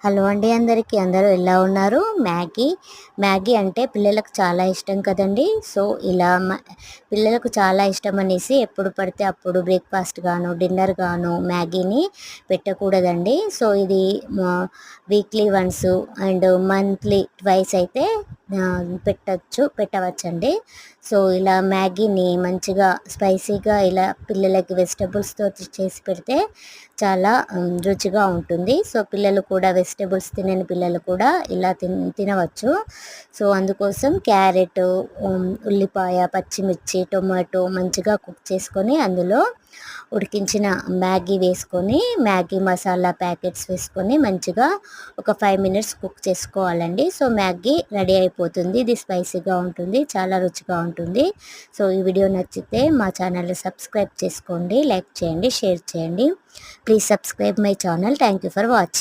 Hello అండి అందరికీ. అందరూ ఎలా ఉన్నారు? మ్యాగీ అంటే పిల్లలకు చాలా ఇష్టం కదండీ. సో, ఇలా పిల్లలకు చాలా ఇష్టం అనేసి ఎప్పుడు పడితే అప్పుడు బ్రేక్‌ఫాస్ట్ గాను, డిన్నర్ గాను మ్యాగీని పెట్టకూడదండి. సో, ఇది weekly once and monthly twice అయితే పెట్టవచ్చండి. సో, ఇలా మ్యాగీని మంచిగా స్పైసీగా ఇలా పిల్లలకి వెజిటబుల్స్‌తో చేసి పెడితే చాలా రుచిగా ఉంటుంది. సో, పిల్లలు కూడా వెజిటబుల్స్ తినని పిల్లలు కూడా ఇలా తినవచ్చు. సో, అందుకోసం క్యారెట్, ఉల్లిపాయ, పచ్చిమిర్చి, టొమాటో మంచిగా కుక్ చేసుకొని అందులో ఉడికించిన మ్యాగీ వేసుకొని, మ్యాగీ మసాలా ప్యాకెట్స్ వేసుకొని మంచిగా ఒక 5 మినిట్స్ కుక్ చేసుకోవాలండి. సో, మ్యాగీ రెడీ అయిపోతుంది. ఇది స్పైసీగా ఉంటుంది, చాలా రుచిగా ఉంటుంది. సో, ఈ వీడియో నచ్చితే మా ఛానల్ని సబ్స్క్రైబ్ చేసుకోండి, లైక్ చేయండి, షేర్ చేయండి. Please subscribe my channel. Thank you for watching.